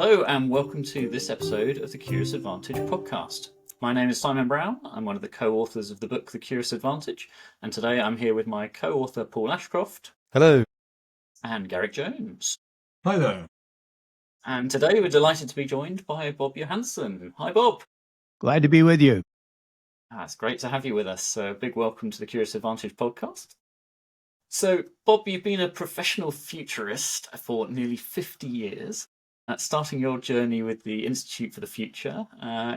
Hello, and welcome to this episode of the Curious Advantage podcast. My name is Simon Brown. I'm one of the co-authors of the book The Curious Advantage, and today I'm here with my co-author Paul Ashcroft. Hello. And Garrick Jones. Hi there. And today we're delighted to be joined by Bob Johansen. Hi, Bob. Glad to be with you. It's great to have you with us. So, big welcome to the Curious Advantage podcast. So, Bob, you've been a professional futurist for nearly 50 years. Starting your journey with the Institute for the Future,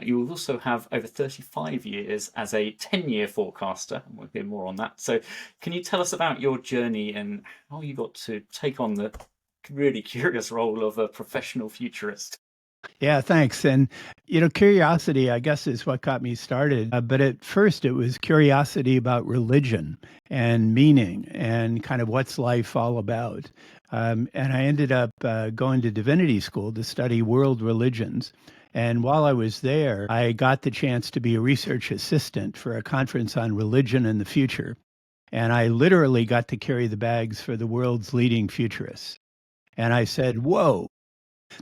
you also have over 35 years as a 10-year forecaster, and we'll hear more on that. So can you tell us about your journey and how you got to take on the really curious role of a professional futurist? Yeah, thanks. And, curiosity, I guess, is what got me started. But at first, it was curiosity about religion and meaning and kind of what's life all about. And I ended up going to divinity school to study world religions. And while I was there, I got the chance to be a research assistant for a conference on religion and the future. And I literally got to carry the bags for the world's leading futurists. And I said, whoa.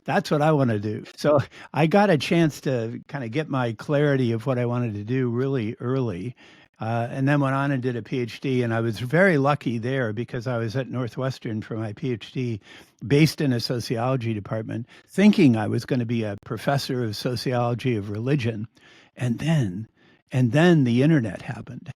That's what I want to do. So I got a chance to kind of get my clarity of what I wanted to do really early. And then went on and did a PhD. And I was very lucky there because I was at Northwestern for my PhD, based in a sociology department, thinking I was going to be a professor of sociology of religion. And then the internet happened.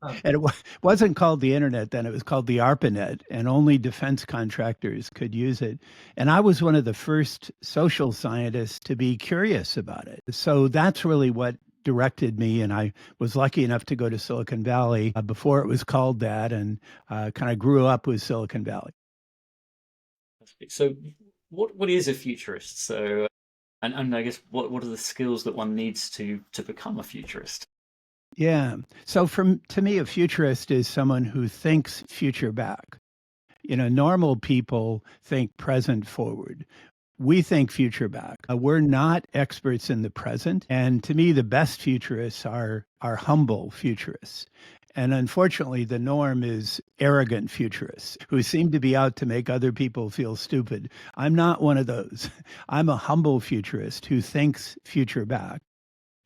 And it wasn't called the internet then, it was called the ARPANET, and only defense contractors could use it. And I was one of the first social scientists to be curious about it. So that's really what directed me. And I was lucky enough to go to Silicon Valley before it was called that, and kind of grew up with Silicon Valley. So what is a futurist? So, and I guess what are the skills that one needs to become a futurist? Yeah. So to me, a futurist is someone who thinks future back. Normal people think present forward. We think future back. We're not experts in the present. And to me, the best futurists are humble futurists. And unfortunately, the norm is arrogant futurists who seem to be out to make other people feel stupid. I'm not one of those. I'm a humble futurist who thinks future back.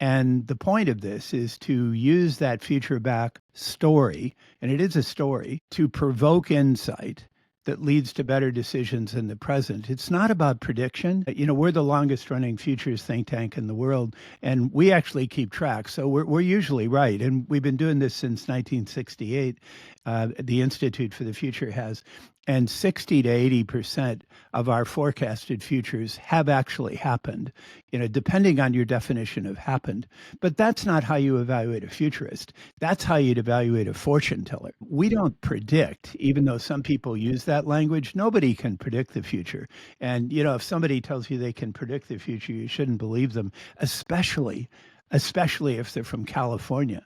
And the point of this is to use that future back story, and it is a story, to provoke insight that leads to better decisions in the present. It's not about prediction. We're the longest running futures think tank in the world, and we actually keep track. So we're usually right. And we've been doing this since 1968. The Institute for the Future has. And 60 to 80% of our forecasted futures have actually happened, depending on your definition of happened. But that's not how you evaluate a futurist. That's how you'd evaluate a fortune teller. We don't predict, even though some people use that language. Nobody can predict the future. And, if somebody tells you they can predict the future, you shouldn't believe them, especially if they're from California.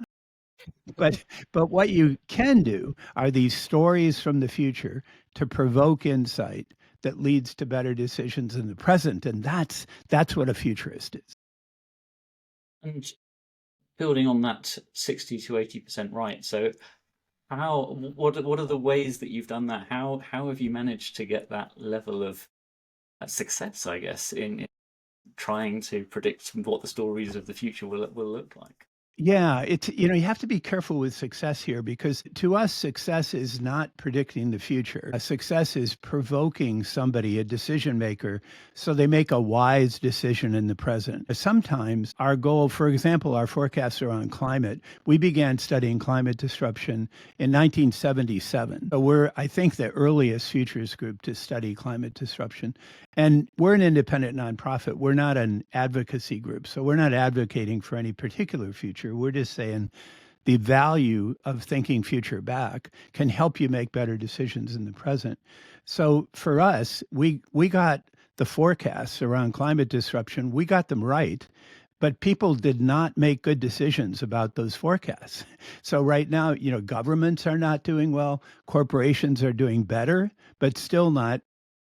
But what you can do are these stories from the future to provoke insight that leads to better decisions in the present. And that's what a futurist is. And building on that 60 to 80% right. So what are the ways that you've done that? How have you managed to get that level of success, I guess, in trying to predict what the stories of the future will look like? Yeah, it's, you have to be careful with success here, because to us, success is not predicting the future. Success is provoking somebody, a decision maker, so they make a wise decision in the present. Sometimes our goal, for example, our forecasts are on climate. We began studying climate disruption in 1977. So we're, I think, the earliest futures group to study climate disruption. And we're an independent nonprofit. We're not an advocacy group. So we're not advocating for any particular future. We're just saying the value of thinking future back can help you make better decisions in the present. So for us, we got the forecasts around climate disruption, we got them right, but people did not make good decisions about those forecasts. So right now, governments are not doing well, corporations are doing better, but still not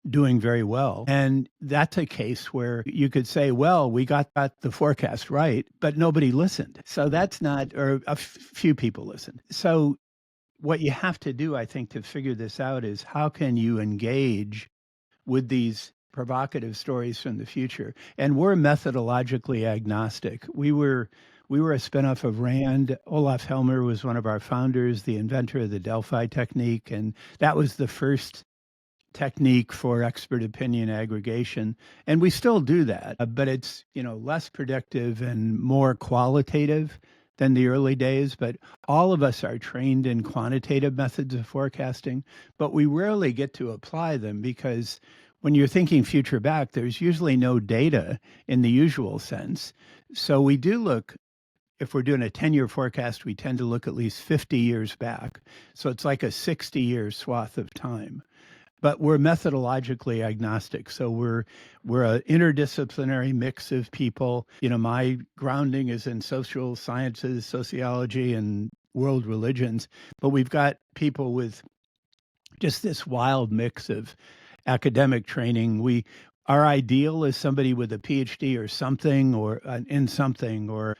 doing very well. And that's a case where you could say, well, we got the forecast right, but nobody listened. So that's not, or a few people listened. So what you have to do, I think, to figure this out is how can you engage with these provocative stories from the future. And we're methodologically agnostic. We were a spinoff of Rand. Olaf Helmer was one of our founders, the inventor of the Delphi technique, and that was the first technique for expert opinion aggregation, and we still do that, but it's less predictive and more qualitative than the early days. But all of us are trained in quantitative methods of forecasting, but we rarely get to apply them because when you're thinking future back, there's usually no data in the usual sense. So we do look. If we're doing a 10-year forecast, we tend to look at least 50 years back. So it's like a 60-year swath of time. But we're methodologically agnostic. So we're an interdisciplinary mix of people. My grounding is in social sciences, sociology, and world religions. But we've got people with just this wild mix of academic training. Our ideal is somebody with a PhD or something, or in something, or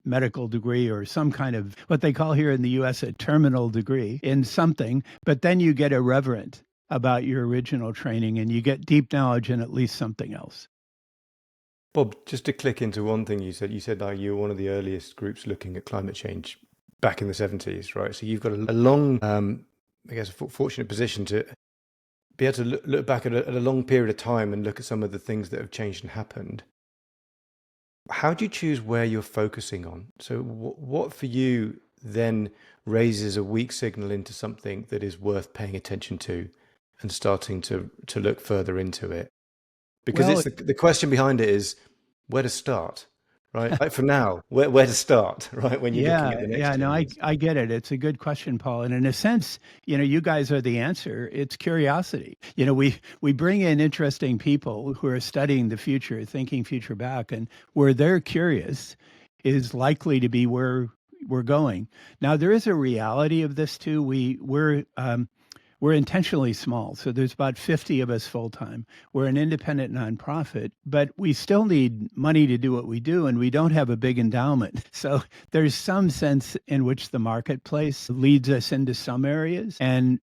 medical degree, or some kind of what they call here in the U.S. a terminal degree in something. But then you get irreverent about your original training and you get deep knowledge in at least something else. Bob, just to click into one thing you said you were one of the earliest groups looking at climate change back in the 70s, right? So you've got a long, I guess, fortunate position to be able to look back at a long period of time and look at some of the things that have changed and happened. How do you choose where you're focusing on? So what for you then raises a weak signal into something that is worth paying attention to and starting to look further into it? Because it's the question behind it is where to start, right? Like for now, where to start, right? When you're looking at the next 10 years. I get it. It's a good question, Paul. And in a sense, you guys are the answer. It's curiosity. We bring in interesting people who are studying the future, thinking future back, and where they're curious is likely to be where we're going. Now, there is a reality of this too. We're intentionally small. So there's about 50 of us full time. We're an independent nonprofit, but we still need money to do what we do, and we don't have a big endowment. So there's some sense in which the marketplace leads us into some areas, and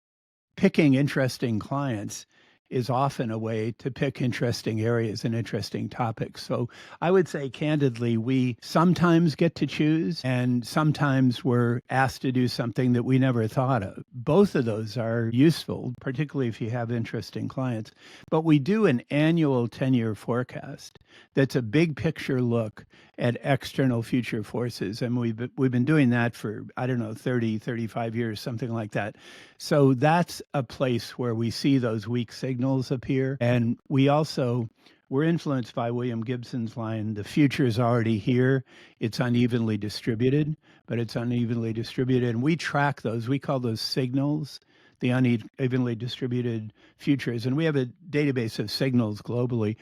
picking interesting clients is often a way to pick interesting areas and interesting topics. So I would say candidly, we sometimes get to choose and sometimes we're asked to do something that we never thought of. Both of those are useful, particularly if you have interesting clients. But we do an annual 10-year forecast that's a big picture look at external future forces. And we've been doing that for, 30, 35 years, something like that. So that's a place where we see those weak signals appear. And we're influenced by William Gibson's line, the future is already here. It's unevenly distributed, but it's unevenly distributed. And we track those. We call those signals, the unevenly distributed futures. And we have a database of signals globally.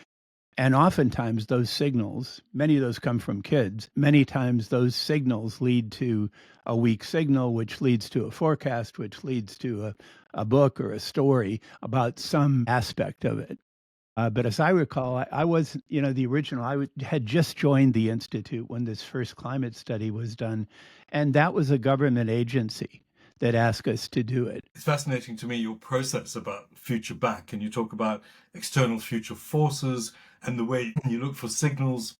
And oftentimes those signals, many of those come from kids. Many times those signals lead to a weak signal, which leads to a forecast, which leads to a book or a story about some aspect of it. But as I recall, I was, the original, had just joined the Institute when this first climate study was done. And that was a government agency that asked us to do it. It's fascinating to me, your process about future back, and you talk about external future forces and the way you look for signals.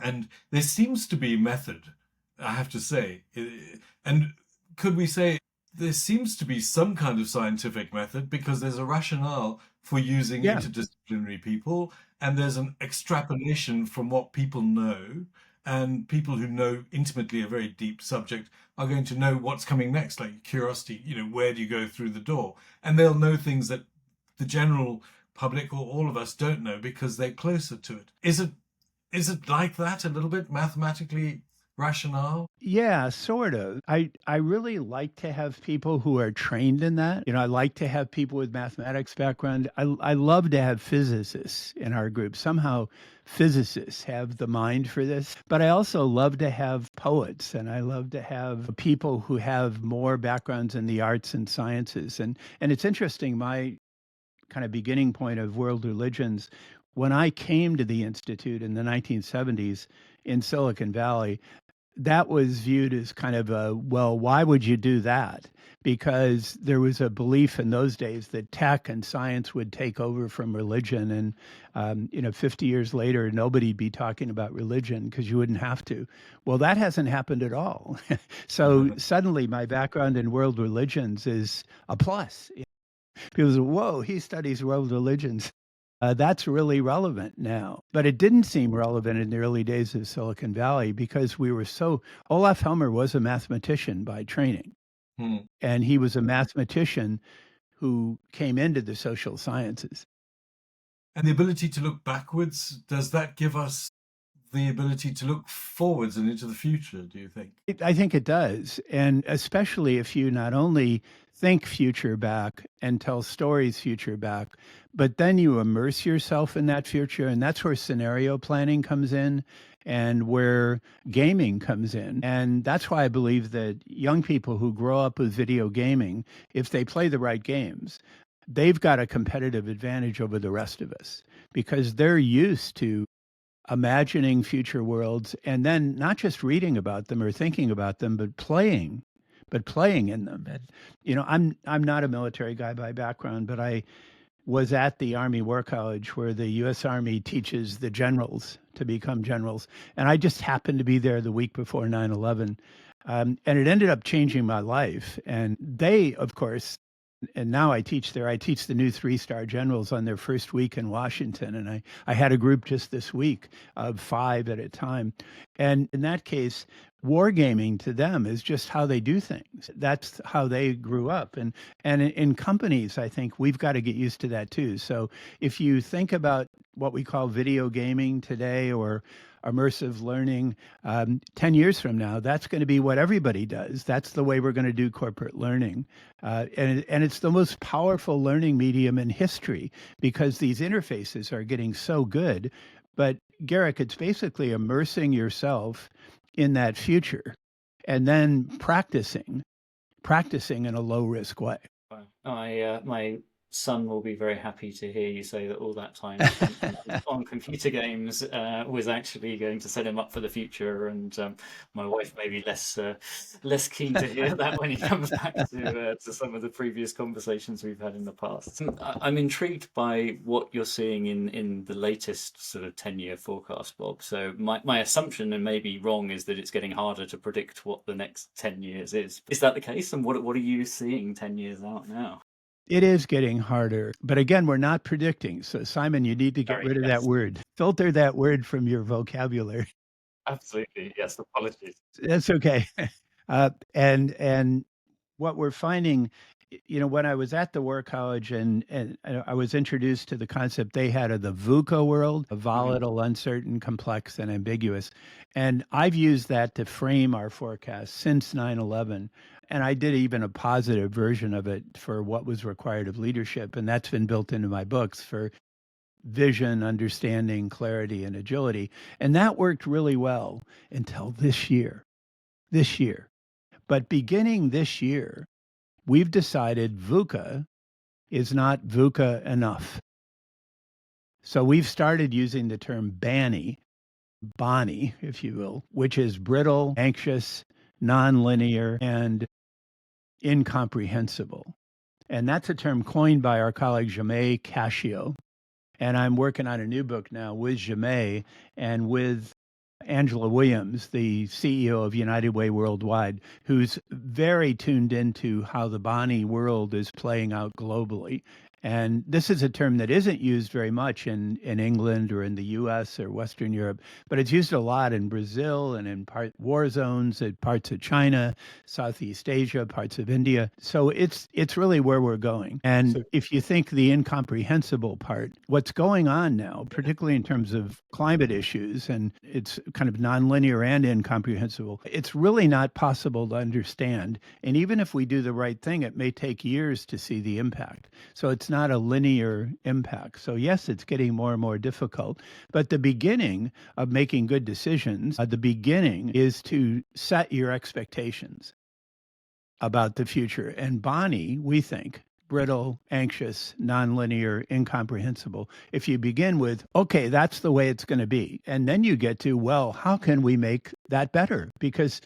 And there seems to be method, I have to say. And could we say there seems to be some kind of scientific method because there's a rationale for using interdisciplinary people, and there's an extrapolation from what people know, and people who know intimately a very deep subject are going to know what's coming next, like curiosity, where do you go through the door? And they'll know things that the general public or all of us don't know because they're closer to it. Is it like that a little bit, mathematically rationale? Yeah, sort of. I really like to have people who are trained in that. I like to have people with mathematics background. I love to have physicists in our group. Somehow physicists have the mind for this. But I also love to have poets, and I love to have people who have more backgrounds in the arts and sciences. And it's interesting, my kind of beginning point of world religions, when I came to the Institute in the 1970s in Silicon Valley, that was viewed as kind of a, well, why would you do that? Because there was a belief in those days that tech and science would take over from religion. And 50 years later, nobody'd be talking about religion because you wouldn't have to. Well, that hasn't happened at all. So suddenly my background in world religions is a plus. People say, whoa, he studies world religions. That's really relevant now. But it didn't seem relevant in the early days of Silicon Valley because Olaf Helmer was a mathematician by training. And he was a mathematician who came into the social sciences. And the ability to look backwards, does that give us the ability to look forwards and into the future, do you think? I think it does. And especially if you not only think future back and tell stories future back, but then you immerse yourself in that future. And that's where scenario planning comes in and where gaming comes in. And that's why I believe that young people who grow up with video gaming, if they play the right games, they've got a competitive advantage over the rest of us because they're used to imagining future worlds and then not just reading about them or thinking about them, but playing in them. And, I'm not a military guy by background, but I was at the Army War College where the U.S. Army teaches the generals to become generals. And I just happened to be there the week before 9/11. And it ended up changing my life. And they, of course, and now I teach there. I teach the new 3-star generals on their first week in Washington. And I had a group just this week of 5 at a time. And in that case, wargaming to them is just how they do things. That's how they grew up. And in companies, I think we've got to get used to that too. So if you think about what we call video gaming today or immersive learning, 10 years from now, that's going to be what everybody does. That's the way we're going to do corporate learning. And it's the most powerful learning medium in history because these interfaces are getting so good. But Garrick, it's basically immersing yourself in that future and then practicing in a low risk way. My son will be very happy to hear you say that all that time spent on computer games was actually going to set him up for the future, and my wife may be less keen to hear that when he comes back to some of the previous conversations we've had in the past. I'm intrigued by what you're seeing in the latest sort of 10-year forecast, Bob. So my assumption, and maybe wrong, is that it's getting harder to predict what the next 10 years is. Is that the case? And what are you seeing 10 years out now? It is getting harder. But again, we're not predicting. So, Simon, you need to get rid of that word. Filter that word from your vocabulary. Absolutely. Yes. Apologies. That's okay. And what we're finding, when I was at the War College and I was introduced to the concept they had of the VUCA world, a volatile, uncertain, complex, and ambiguous. And I've used that to frame our forecast since 9/11. And I did even a positive version of it for what was required of leadership. And that's been built into my books for vision, understanding, clarity, and agility. And that worked really well until this year. But beginning this year, we've decided VUCA is not VUCA enough. So we've started using the term BANI, if you will, which is brittle, anxious, nonlinear, and incomprehensible. And that's a term coined by our colleague Jamé Cascio. And I'm working on a new book now with Jamé and with Angela Williams, the CEO of United Way Worldwide, who's very tuned into how the BANI world is playing out globally. And this is a term that isn't used very much in England or in the US or Western Europe, but it's used a lot in Brazil and in war zones, in parts of China, Southeast Asia, parts of India. So it's really where we're going. And if you think the incomprehensible part, what's going on now, particularly in terms of climate issues, and it's kind of nonlinear and incomprehensible, it's really not possible to understand. And even if we do the right thing, it may take years to see the impact. So it's not a linear impact. So yes, it's getting more and more difficult. But the beginning of making good decisions, the beginning is to set your expectations about the future. And BANI, we think, brittle, anxious, nonlinear, incomprehensible. If you begin with, okay, that's the way it's going to be, and then you get to, well, how can we make that better, because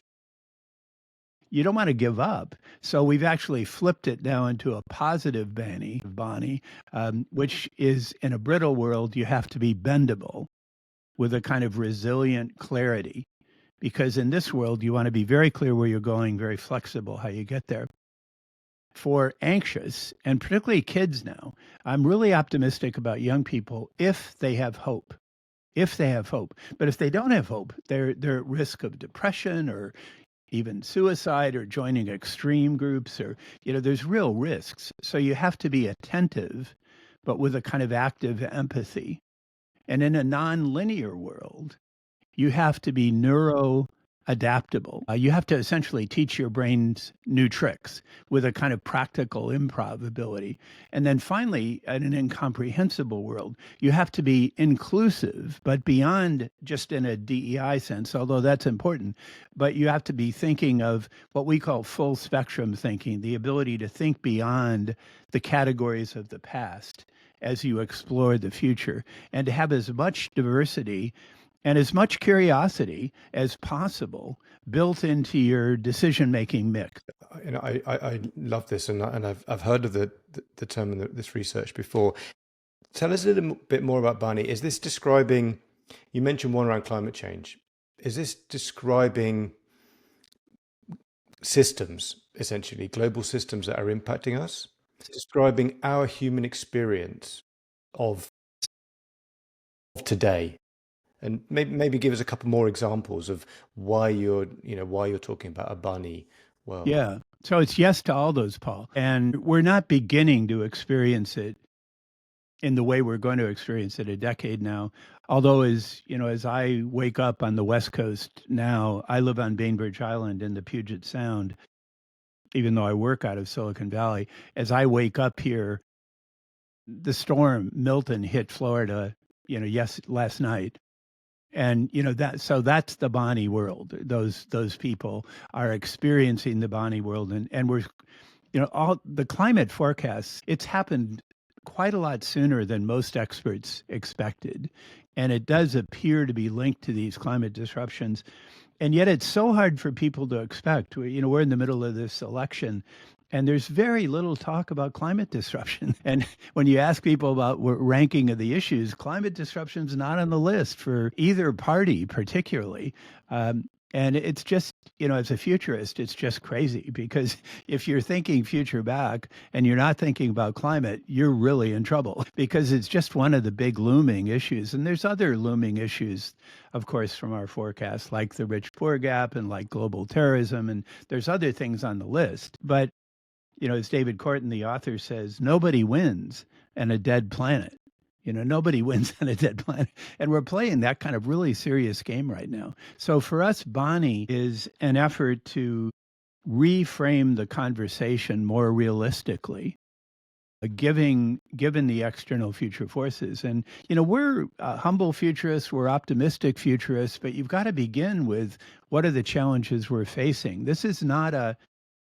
you don't want to give up. So we've actually flipped it now into a positive BANI, which is, in a brittle world, you have to be bendable with a kind of resilient clarity. Because in this world, you want to be very clear where you're going, very flexible how you get there. For anxious, and particularly kids now, I'm really optimistic about young people if they have hope. If they have hope. But if they don't have hope, they're at risk of depression or even suicide or joining extreme groups, or, there's real risks. So you have to be attentive, but with a kind of active empathy. And in a non-linear world, you have to be neuro-adaptable. You have to essentially teach your brains new tricks with a kind of practical improv ability. And then finally, in an incomprehensible world, you have to be inclusive, but beyond just in a DEI sense, although that's important. But you have to be thinking of what we call full spectrum thinking, the ability to think beyond the categories of the past as you explore the future, and to have as much diversity and as much curiosity as possible built into your decision-making mix. I love this, and I've heard of the term in this research before. Tell us a little bit more about BANI. Is this describing? You mentioned one around climate change. Is this describing systems, essentially global systems that are impacting us? It's describing our human experience of today. And maybe give us a couple more examples of why you're talking about a BANI world. Yeah. So it's yes to all those, Paul. And we're not beginning to experience it in the way we're going to experience it a decade now. Although, as I wake up on the West Coast now, I live on Bainbridge Island in the Puget Sound, even though I work out of Silicon Valley. As I wake up here, the storm Milton hit Florida, last night. And that's the BANI world. Those people are experiencing the BANI world, and we're, all the climate forecasts. It's happened quite a lot sooner than most experts expected, and it does appear to be linked to these climate disruptions. And yet, it's so hard for people to expect. We're in the middle of this election, and there's very little talk about climate disruption. And when you ask people about ranking of the issues, climate disruption is not on the list for either party, particularly. And it's just, as a futurist, it's just crazy, because if you're thinking future back and you're not thinking about climate, you're really in trouble, because it's just one of the big looming issues. And there's other looming issues, of course, from our forecast, like the rich-poor gap and like global terrorism. And there's other things on the list. But, as David Corton, the author, says, nobody wins on a dead planet. Nobody wins on a dead planet. And we're playing that kind of really serious game right now. So for us, BANI is an effort to reframe the conversation more realistically, given the external future forces. And, we're humble futurists, we're optimistic futurists, but you've got to begin with what are the challenges we're facing. This is not a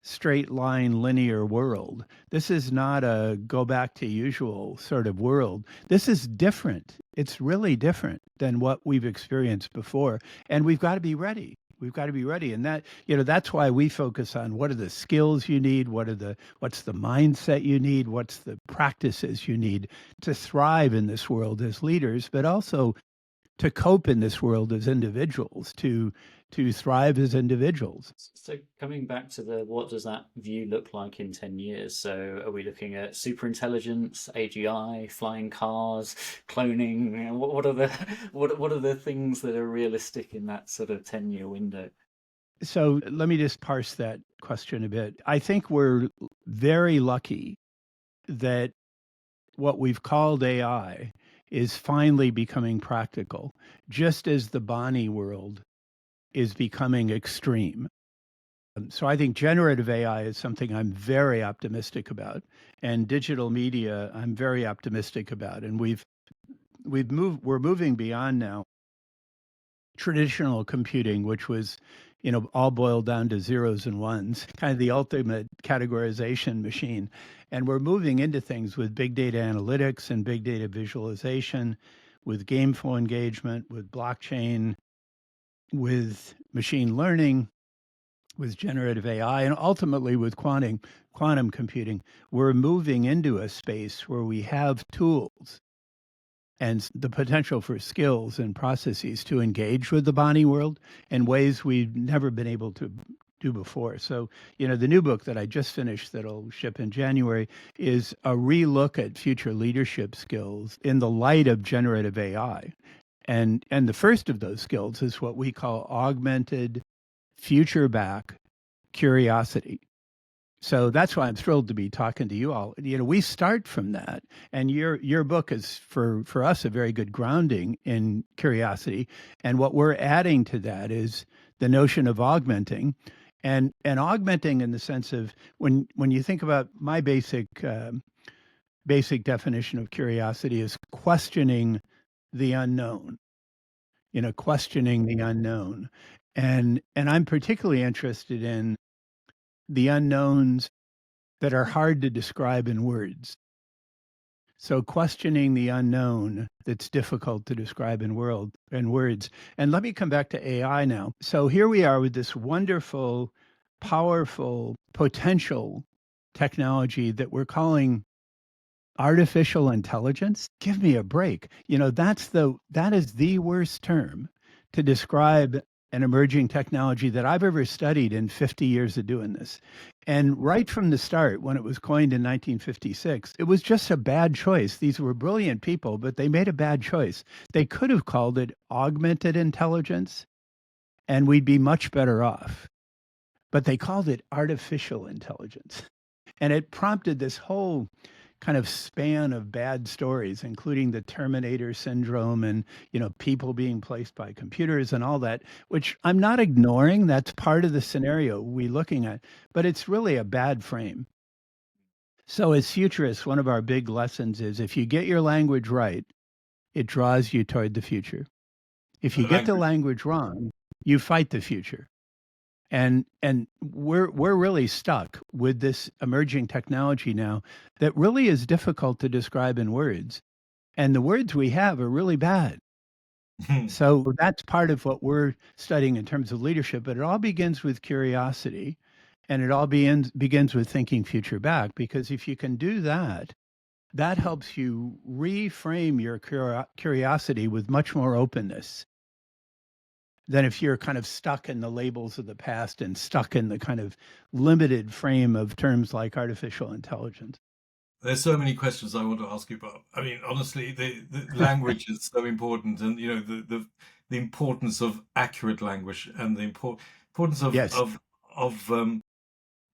straight line linear world. This is not a go back to usual sort of world. This is different. It's really different than what we've experienced before. And we've got to be ready. We've got to be ready. And that, that's why we focus on what are the skills you need, what's the mindset you need, what's the practices you need to thrive in this world as leaders, but also to cope in this world as individuals, to thrive as individuals. So coming back to what does that view look like in 10 years? So are we looking at superintelligence, AGI, flying cars, cloning? What are the things that are realistic in that sort of 10-year window? So let me just parse that question a bit. I think we're very lucky that what we've called AI is finally becoming practical, just as the BANI world is becoming extreme. So I think generative AI is something I'm very optimistic about, and digital media I'm very optimistic about. And we're moving beyond now traditional computing, which was, all boiled down to zeros and ones, kind of the ultimate categorization machine. And we're moving into things with big data analytics and big data visualization, with gameful engagement, with blockchain, with machine learning, with generative AI, and ultimately with quantum computing, we're moving into a space where we have tools and the potential for skills and processes to engage with the BANI world in ways we've never been able to do before. So, the new book that I just finished that'll ship in January is a relook at future leadership skills in the light of generative AI. And the first of those skills is what we call augmented future back curiosity. So that's why I'm thrilled to be talking to you all. We start from that, and your book is for us a very good grounding in curiosity. And what we're adding to that is the notion of augmenting, and augmenting in the sense of when you think about my basic definition of curiosity is questioning the unknown. Questioning the unknown, and I'm particularly interested in the unknowns that are hard to describe in words. So questioning the unknown that's difficult to describe in words. And let me come back to AI now. So here we are with this wonderful, powerful, potential technology that we're calling artificial intelligence. Give me a break. That is the worst term to describe an emerging technology that I've ever studied in 50 years of doing this. And right from the start, when it was coined in 1956, it was just a bad choice. These were brilliant people, but they made a bad choice. They could have called it augmented intelligence, and we'd be much better off. But they called it artificial intelligence. And it prompted this whole kind of span of bad stories, including the Terminator syndrome and, people being placed by computers and all that, which I'm not ignoring. That's part of the scenario we're looking at, but it's really a bad frame. So as futurists, one of our big lessons is if you get your language right, it draws you toward the future. If you get the language wrong, you fight the future. And we're really stuck with this emerging technology now that really is difficult to describe in words. And the words we have are really bad. So that's part of what we're studying in terms of leadership, but it all begins with curiosity, and it all begins with thinking future back, because if you can do that, that helps you reframe your curiosity with much more openness than if you're kind of stuck in the labels of the past and stuck in the kind of limited frame of terms like artificial intelligence. There's so many questions I want to ask you, Bob. I mean, honestly, the language is so important, and the importance of accurate language and the importance of Yes.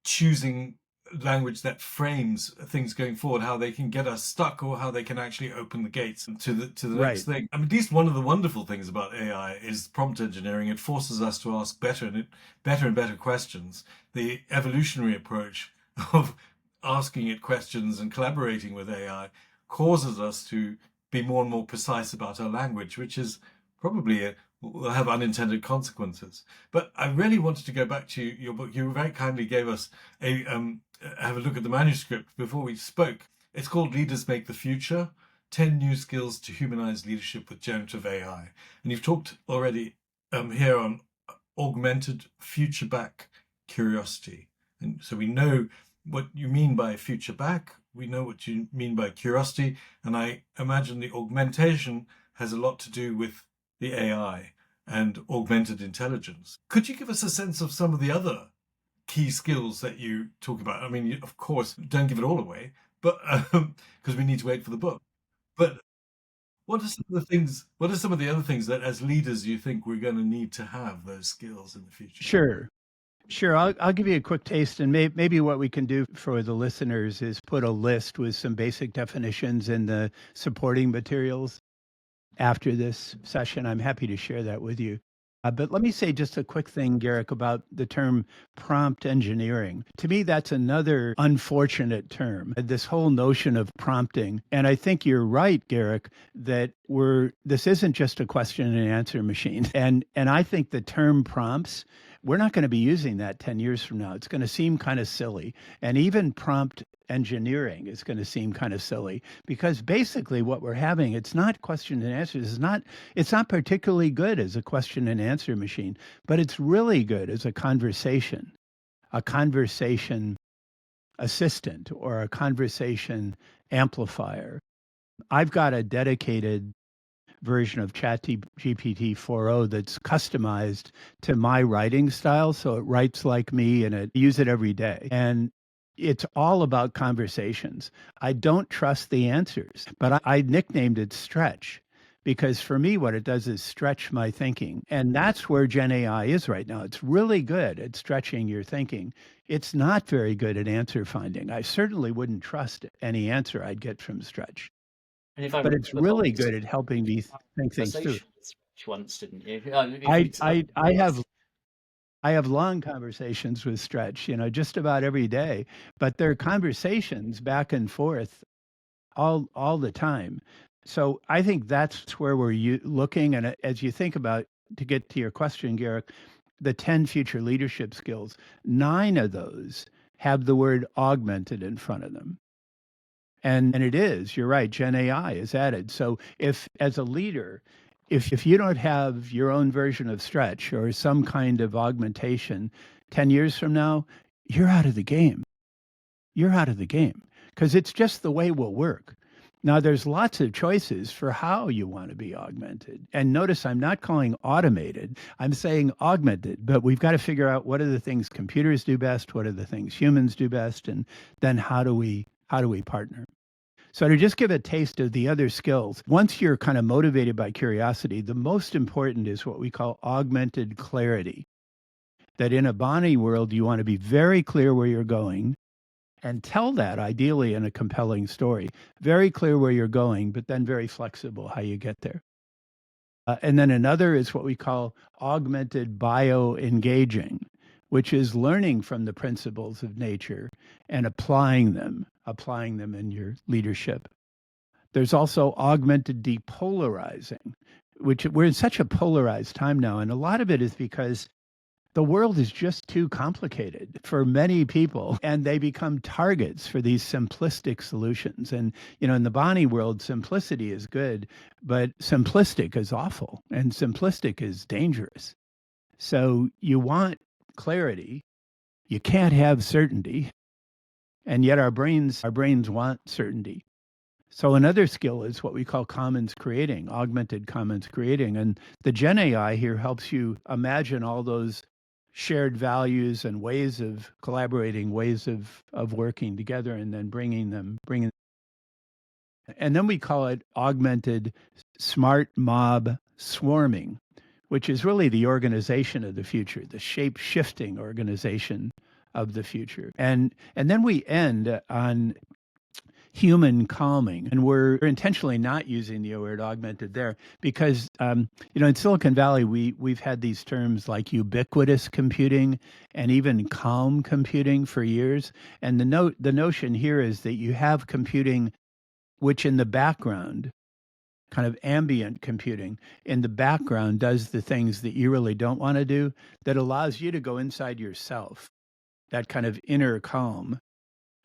choosing language that frames things going forward, how they can get us stuck or how they can actually open the gates to the next thing. I mean, at least one of the wonderful things about AI is prompt engineering. It forces us to ask better and better questions. The evolutionary approach of asking it questions and collaborating with AI causes us to be more and more precise about our language, which is probably will have unintended consequences. But I really wanted to go back to your book. You very kindly gave us have a look at the manuscript before we spoke. It's called Leaders Make the Future, 10 New Skills to Humanize Leadership with Generative AI. And you've talked already here on augmented future back curiosity. And so we know what you mean by future back. We know what you mean by curiosity. And I imagine the augmentation has a lot to do with the AI and augmented intelligence. Could you give us a sense of some of the other key skills that you talk about? I mean, of course, don't give it all away, but because we need to wait for the book. But what are some of the things? What are some of the other things that, as leaders, you think we're going to need to have those skills in the future? Sure. I'll give you a quick taste, and maybe what we can do for the listeners is put a list with some basic definitions in the supporting materials after this session. I'm happy to share that with you. But let me say just a quick thing, Garrick, about the term prompt engineering. To me, that's another unfortunate term, this whole notion of prompting. And I think you're right, Garrick, that this isn't just a question and answer machine. And I think the term prompts we're not going to be using that 10 years from now. It's going to seem kind of silly. And even prompt engineering is going to seem kind of silly because basically what we're having, it's not question and answers. It's not particularly good as a question and answer machine, but it's really good as a conversation assistant or a conversation amplifier. I've got a dedicated version of ChatGPT 4.0 that's customized to my writing style. So it writes like me and I use it every day. And it's all about conversations. I don't trust the answers, but I nicknamed it Stretch because for me, what it does is stretch my thinking. And that's where Gen AI is right now. It's really good at stretching your thinking. It's not very good at answer finding. I certainly wouldn't trust any answer I'd get from Stretch. And if I But it's remember, Bob, really you good at helping me think things through. conversation with Stretch once, didn't you? I have long conversations with Stretch, just about every day, but they're conversations back and forth all the time. So I think that's where we're looking. And as you think about, to get to your question, Garrick, the 10 future leadership skills, 9 of those have the word augmented in front of them. And it is, you're right, Gen AI is added. So if as a leader, if you don't have your own version of Stretch or some kind of augmentation 10 years from now, you're out of the game. You're out of the game because it's just the way we'll work. Now, there's lots of choices for how you want to be augmented. And notice I'm not calling automated, I'm saying augmented, but we've got to figure out what are the things computers do best, what are the things humans do best, and then how do we partner? So to just give a taste of the other skills, once you're kind of motivated by curiosity, the most important is what we call augmented clarity. That in a BANI world, you want to be very clear where you're going and tell that ideally in a compelling story. Very clear where you're going, but then very flexible how you get there. And then another is what we call augmented bioengaging, which is learning from the principles of nature and applying them in your leadership. There's also augmented depolarizing, which we're in such a polarized time now. And a lot of it is because the world is just too complicated for many people, and they become targets for these simplistic solutions. And, in the BANI world, simplicity is good, but simplistic is awful, and simplistic is dangerous. So you want clarity. You can't have certainty. And yet our brains want certainty. So another skill is what we call commons creating, augmented commons creating. And the Gen AI here helps you imagine all those shared values and ways of collaborating, ways of working together, and then bringing. And then we call it augmented smart mob swarming, which is really the organization of the future, the shape-shifting organization of the future. And then we end on human calming. And we're intentionally not using the word augmented there because, in Silicon Valley, we've had these terms like ubiquitous computing and even calm computing for years. And the notion here is that you have computing, which in the background, kind of ambient computing in the background does the things that you really don't want to do, that allows you to go inside yourself, that kind of inner calm.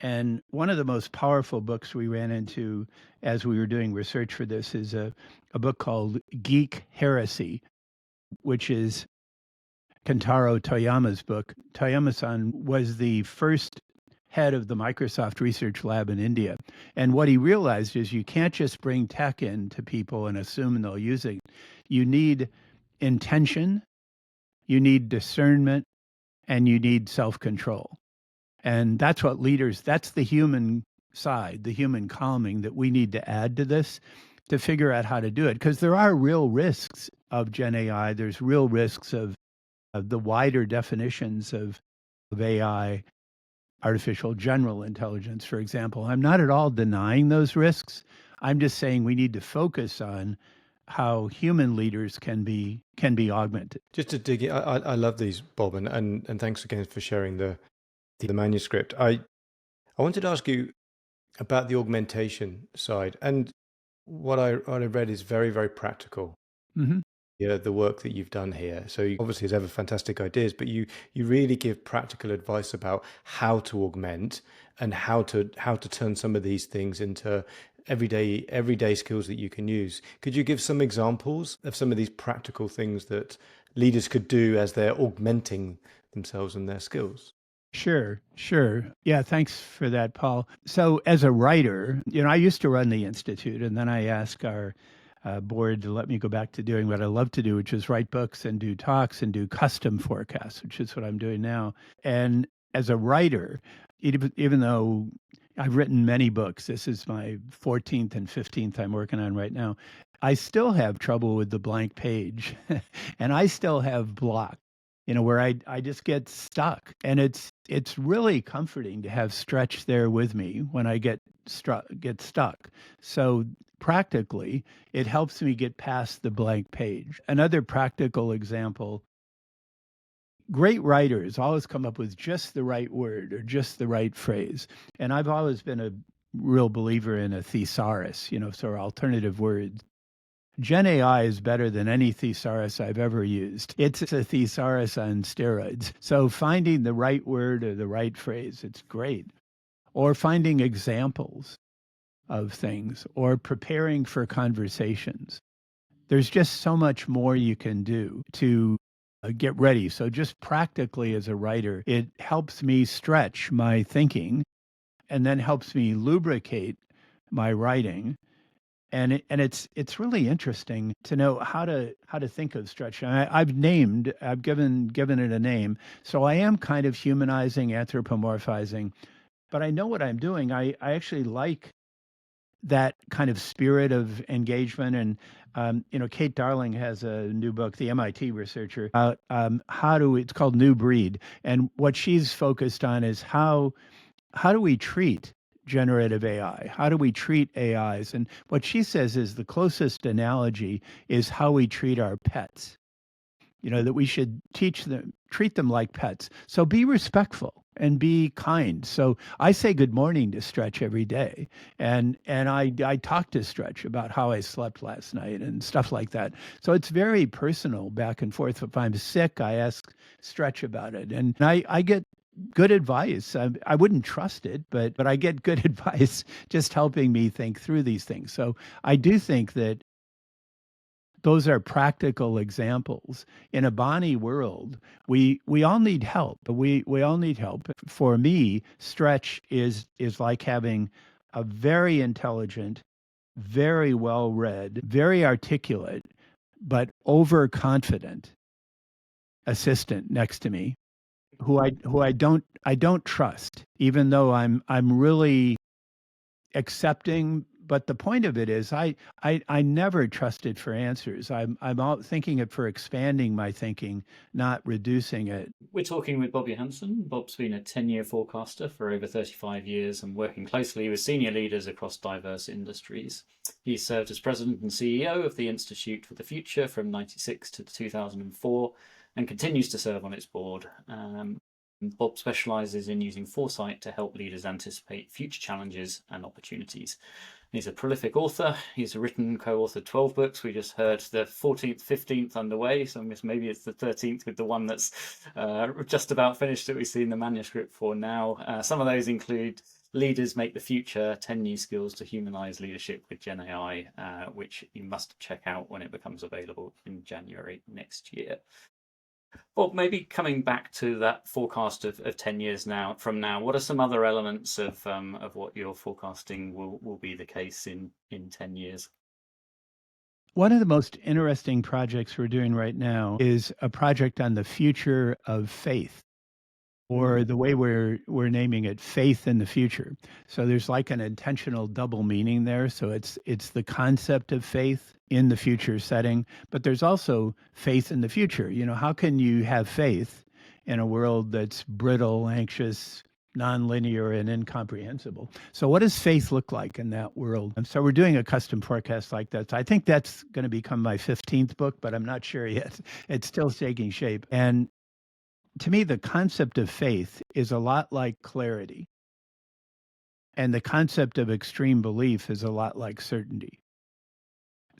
And one of the most powerful books we ran into as we were doing research for this is a book called Geek Heresy, which is Kentaro Toyama's book. Toyama-san was the first head of the Microsoft Research Lab in India. And what he realized is you can't just bring tech in to people and assume they'll use it. You need intention, you need discernment, and you need self-control. And that's what that's the human side, the human calming that we need to add to this to figure out how to do it. Because there are real risks of Gen AI. There's real risks of the wider definitions of AI, artificial general intelligence, for example. I'm not at all denying those risks. I'm just saying we need to focus on how human leaders can be augmented. Just to dig in, I love these, Bob, and thanks again for sharing the manuscript. I wanted to ask you about the augmentation side, and what I read is very, very practical. Mm-hmm. the work that you've done here. So you obviously have fantastic ideas, but you really give practical advice about how to augment and how to turn some of these things into everyday skills that you can use. Could you give some examples of some of these practical things that leaders could do as they're augmenting themselves and their skills? Sure, sure. Yeah, thanks for that, Paul. So, as a writer, I used to run the Institute, and then I asked our board to let me go back to doing what I love to do, which is write books and do talks and do custom forecasts, which is what I'm doing now. And as a writer, even though I've written many books, this is my 14th and 15th I'm working on right now, I still have trouble with the blank page and I still have block, where I just get stuck. And it's really comforting to have Stretch there with me when I get stuck. So practically, it helps me get past the blank page. Another practical example, great writers always come up with just the right word or just the right phrase. And I've always been a real believer in a thesaurus, so alternative words. Gen AI is better than any thesaurus I've ever used. It's a thesaurus on steroids. So finding the right word or the right phrase, it's great. Or finding examples of things or preparing for conversations. There's just so much more you can do to get ready. So just practically as a writer, it helps me stretch my thinking and then helps me lubricate my writing. And it's really interesting to know how to think of stretch. I've given it a name, so I am kind of humanizing, anthropomorphizing, but I know what I'm doing. I actually like that kind of spirit of engagement. And Kate Darling has a new book, the MIT researcher, about it's called New Breed, and what she's focused on is how do we treat generative AI? How do we treat AIs? And what she says is the closest analogy is how we treat our pets. That we should treat them like pets. So be respectful and be kind. So I say good morning to Stretch every day. And I talk to Stretch about how I slept last night and stuff like that. So it's very personal back and forth. If I'm sick, I ask Stretch about it. And I get good advice. I wouldn't trust it, but I get good advice just helping me think through these things. So I do think that those are practical examples. In a BANI world, we all need help. We all need help. For me, Stretch is like having a very intelligent, very well-read, very articulate, but overconfident assistant next to me who I don't trust, even though I'm really accepting. But the point of it is I never trusted for answers. I'm all thinking it for expanding my thinking, not reducing it. We're talking with Bob Johansen. Bob's been a 10-year forecaster for over 35 years and working closely with senior leaders across diverse industries. He served as president and CEO of the Institute for the Future from 1996 to 2004 and continues to serve on its board. Bob specialises in using foresight to help leaders anticipate future challenges and opportunities. He's a prolific author. He's written, co-authored 12 books. We just heard the 14th, 15th underway, so I guess maybe it's the 13th with the one that's just about finished that we've seen the manuscript for now. Some of those include Leaders Make the Future, 10 New Skills to Humanize Leadership with Gen AI, which you must check out when it becomes available in January next year. Well, maybe coming back to that forecast of 10 years from now, what are some other elements of what you're forecasting will be the case in 10 years? One of the most interesting projects we're doing right now is a project on the future of faith, or the way we're naming it, faith in the future. So there's like an intentional double meaning there. So it's the concept of faith in the future setting, but there's also faith in the future. How can you have faith in a world that's brittle, anxious, nonlinear, and incomprehensible? So what does faith look like in that world? And so we're doing a custom forecast like that. So I think that's going to become my 15th book, but I'm not sure yet. It's still taking shape. And to me, the concept of faith is a lot like clarity. And the concept of extreme belief is a lot like certainty.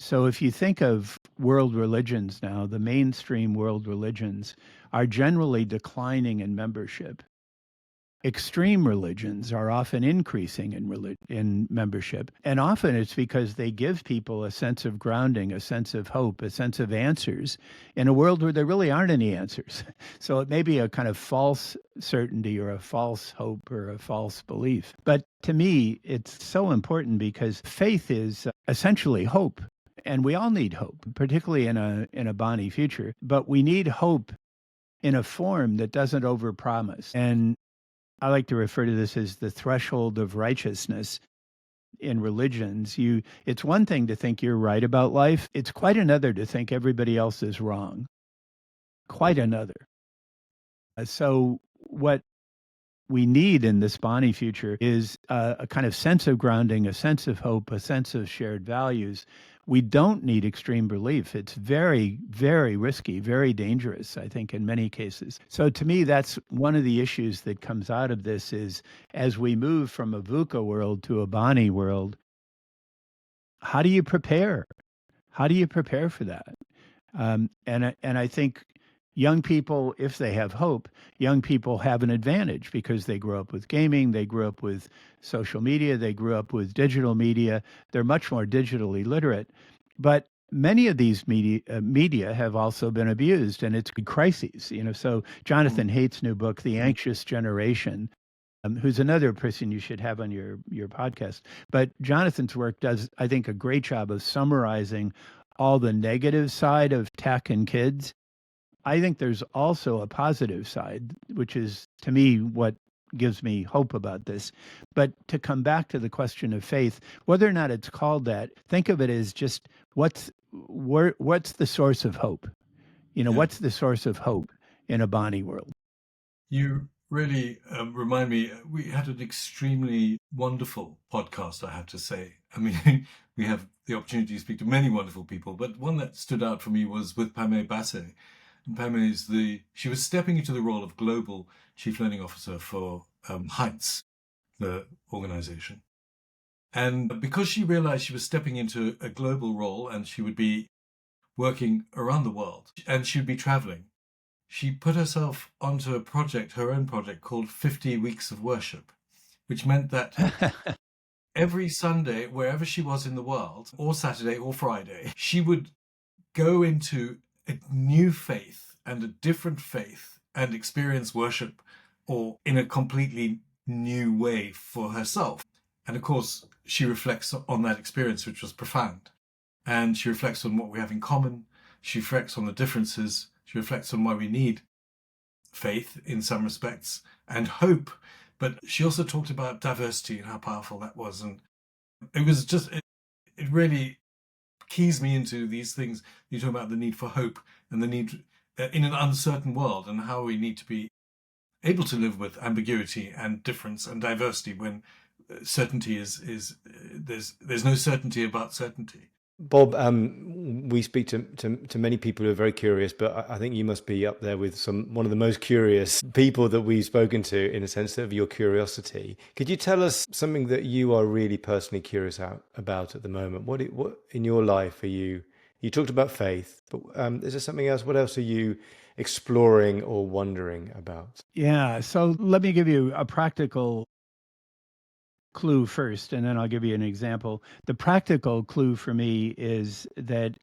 So if you think of world religions now, the mainstream world religions are generally declining in membership. Extreme religions are often increasing in membership, and often it's because they give people a sense of grounding, a sense of hope, a sense of answers in a world where there really aren't any answers. So it may be a kind of false certainty or a false hope or a false belief. But to me, it's so important because faith is essentially hope. And we all need hope, particularly in a BANI future. But we need hope in a form that doesn't overpromise. And I like to refer to this as the threshold of righteousness in religions. It's one thing to think you're right about life. It's quite another to think everybody else is wrong. Quite another. So what we need in this BANI future is a kind of sense of grounding, a sense of hope, a sense of shared values. We don't need extreme belief. It's very, very risky, very dangerous, I think, in many cases. So to me, that's one of the issues that comes out of this is as we move from a VUCA world to a BANI world, how do you prepare? How do you prepare for that? And I think young people, if they have hope, young people have an advantage because they grew up with gaming, they grew up with social media, they grew up with digital media. They're much more digitally literate. But many of these media have also been abused, and it's crises. So Jonathan Haidt's new book, The Anxious Generation, who's another person you should have on your podcast. But Jonathan's work does, I think, a great job of summarizing all the negative side of tech and kids. I think there's also a positive side, which is, to me, what gives me hope about this. But to come back to the question of faith, whether or not it's called that, think of it as just what's the source of hope? What's the source of hope in a BANI world? You really remind me, we had an extremely wonderful podcast, I have to say. I mean, we have the opportunity to speak to many wonderful people, but one that stood out for me was with Pame Basse. And Pame she was stepping into the role of Global Chief Learning Officer for Heights, the organization. And because she realized she was stepping into a global role and she would be working around the world and she would be traveling, she put herself onto a project, her own project, called 50 Weeks of Worship, which meant that every Sunday, wherever she was in the world, or Saturday or Friday, she would go into a new faith and a different faith and experience worship or in a completely new way for herself. And of course, she reflects on that experience, which was profound. And she reflects on what we have in common. She reflects on the differences. She reflects on why we need faith in some respects and hope. But she also talked about diversity and how powerful that was. And it was just, it really keys me into these things. You talk about the need for hope and the need in an uncertain world and how we need to be able to live with ambiguity and difference and diversity when certainty is there's no certainty about certainty. Bob, we speak to many people who are very curious, but I think you must be up there with one of the most curious people that we've spoken to, in a sense of your curiosity. Could you tell us something that you are really personally curious about at the moment? What in your life are you? You talked about faith, but is there something else? What else are you exploring or wondering about? Yeah, so let me give you a practical clue first, and then I'll give you an example. The practical clue for me is that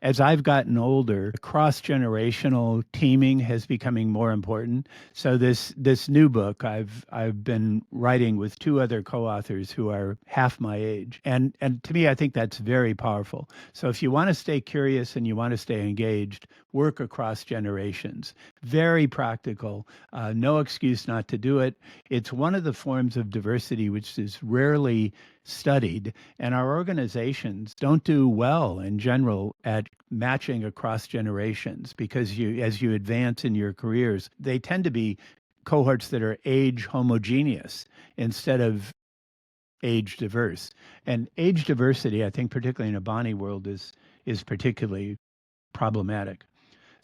as I've gotten older, cross-generational teaming has becoming more important. So this new book I've been writing with two other co-authors who are half my age. And to me, I think that's very powerful. So if you want to stay curious and you want to stay engaged, work across generations. Very practical. No excuse not to do it. It's one of the forms of diversity which is rarely studied, and our organizations don't do well in general at matching across generations because as you advance in your careers, they tend to be cohorts that are age homogeneous instead of age diverse. And age diversity, I think, particularly in a BANI world, is particularly problematic.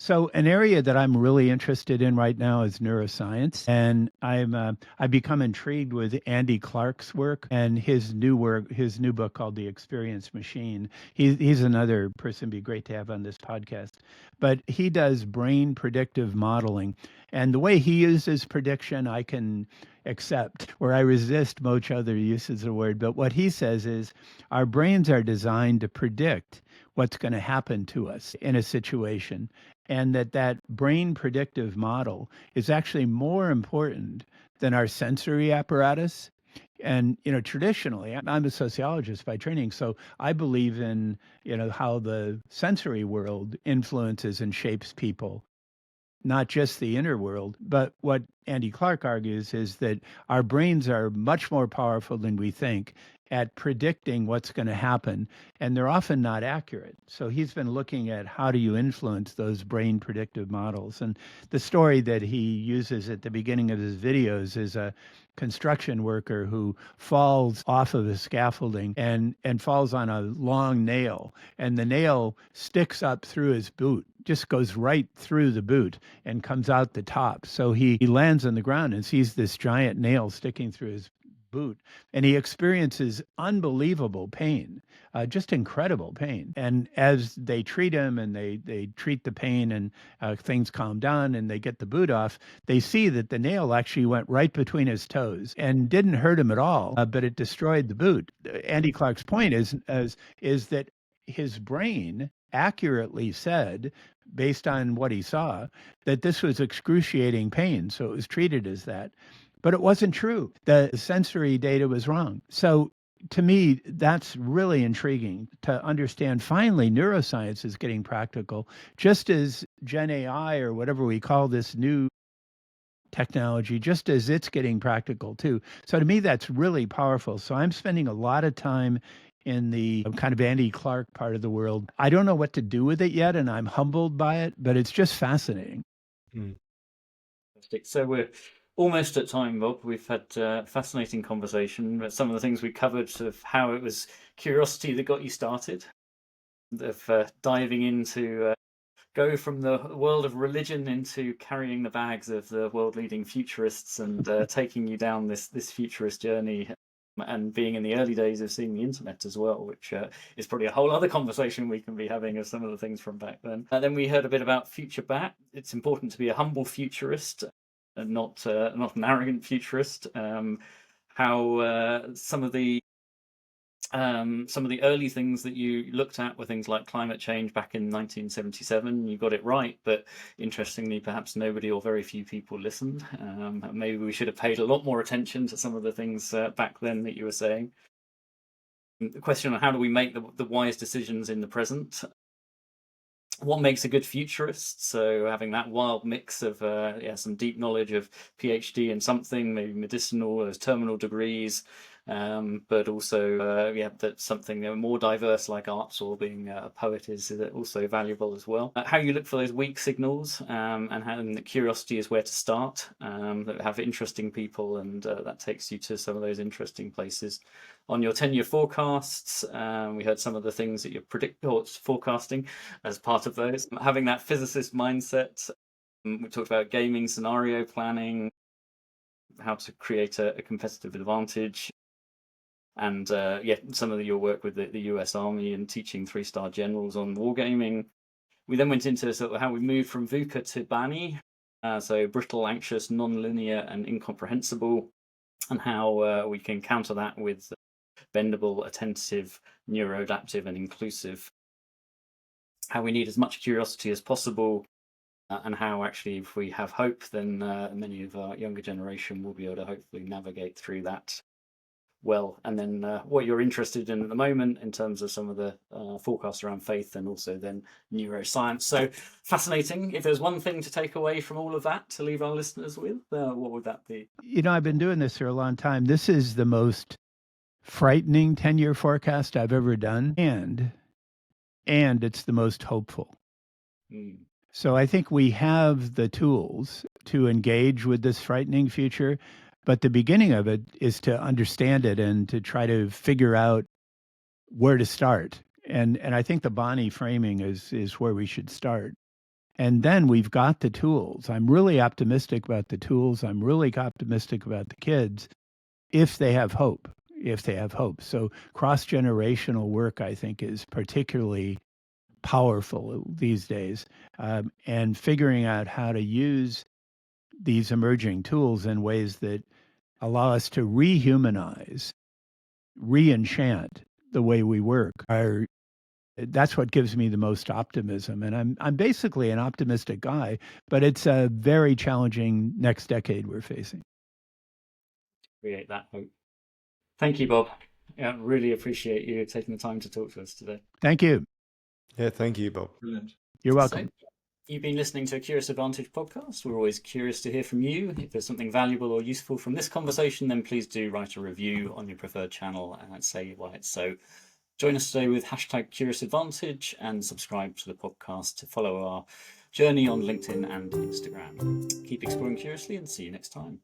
So an area that I'm really interested in right now is neuroscience, and I've become intrigued with Andy Clark's work and his new book called The Experience Machine. He's another person it'd be great to have on this podcast, but he does brain predictive modeling, and the way he uses prediction, I can accept, where I resist most other uses of the word. But what he says is our brains are designed to predict what's going to happen to us in a situation, and that brain predictive model is actually more important than our sensory apparatus. And traditionally, I'm a sociologist by training, so I believe in how the sensory world influences and shapes people, not just the inner world. But what Andy Clark argues is that our brains are much more powerful than we think at predicting what's going to happen, and they're often not accurate. So he's been looking at how do you influence those brain predictive models. And the story that he uses at the beginning of his videos is a construction worker who falls off of the scaffolding and falls on a long nail, and the nail sticks up through his boot, just goes right through the boot and comes out the top. So he lands on the ground and sees this giant nail sticking through his boot, and he experiences unbelievable pain, just incredible pain. And as they treat him and they treat the pain, and things calm down and they get the boot off, they see that the nail actually went right between his toes and didn't hurt him at all, but it destroyed the boot. Andy Clark's point is that his brain accurately said, based on what he saw, that this was excruciating pain, so it was treated as that. But it wasn't true. The sensory data was wrong. So to me, that's really intriguing to understand. Finally, neuroscience is getting practical, just as Gen AI, or whatever we call this new technology, just as it's getting practical too. So to me, that's really powerful. So I'm spending a lot of time in the kind of Andy Clark part of the world. I don't know what to do with it yet, and I'm humbled by it, but it's just fascinating. So we're almost at time, Bob. We've had a fascinating conversation, but some of the things we covered, sort of how it was curiosity that got you started, of diving into go from the world of religion into carrying the bags of the world-leading futurists, and taking you down this futurist journey, and being in the early days of seeing the internet as well, which is probably a whole other conversation we can be having of some of the things from back then. Then we heard a bit about future back. It's important to be a humble futurist, and not an arrogant futurist. How some of the early things that you looked at were things like climate change back in 1977. You got it right, but interestingly, perhaps nobody or very few people listened. Maybe we should have paid a lot more attention to some of the things back then that you were saying. The question on how do we make the wise decisions in the present? What makes a good futurist? So having that wild mix of some deep knowledge of PhD in something, maybe medicinal, as terminal degrees, but also that's something more diverse like arts, or being a poet is also valuable as well. How you look for those weak signals, and how the curiosity is where to start. That have interesting people, and that takes you to some of those interesting places. On your 10-year forecasts, we heard some of the things that you're forecasting as part of those. Having that physicist mindset. We talked about gaming, scenario planning, how to create a competitive advantage, and some of your work with the US Army and teaching 3-star generals on wargaming. We then went into sort of how we moved from VUCA to BANI, so brittle, anxious, non-linear, and incomprehensible, and how we can counter that with bendable, attentive, neuroadaptive, and inclusive. How we need as much curiosity as possible, and how actually, if we have hope, then many of our younger generation will be able to hopefully navigate through that well. And then what you're interested in at the moment in terms of some of the forecasts around faith, and also then neuroscience. So fascinating. If there's one thing to take away from all of that to leave our listeners with, what would that be? I've been doing this for a long time. This is the most frightening 10-year forecast I've ever done, and it's the most hopeful. So I think we have the tools to engage with this frightening future, but the beginning of it is to understand it and to try to figure out where to start. And I think the BANI framing is where we should start. And then we've got the tools. I'm really optimistic about the tools. I'm really optimistic about the kids if they have hope, if they have hope. So cross-generational work, I think, is particularly powerful these days, and figuring out how to use these emerging tools in ways that allow us to rehumanize, re-enchant the way we work that's what gives me the most optimism. And I'm basically an optimistic guy, but it's a very challenging next decade we're facing. Create that hope. Thank you, Bob. Yeah, really appreciate you taking the time to talk to us today. Thank you. Yeah, thank you, Bob. Brilliant. You're welcome. So, you've been listening to a Curious Advantage podcast. We're always curious to hear from you. If there's something valuable or useful from this conversation, then please do write a review on your preferred channel and say why it's so. Join us today with #CuriousAdvantage and subscribe to the podcast to follow our journey on LinkedIn and Instagram. Keep exploring curiously and see you next time.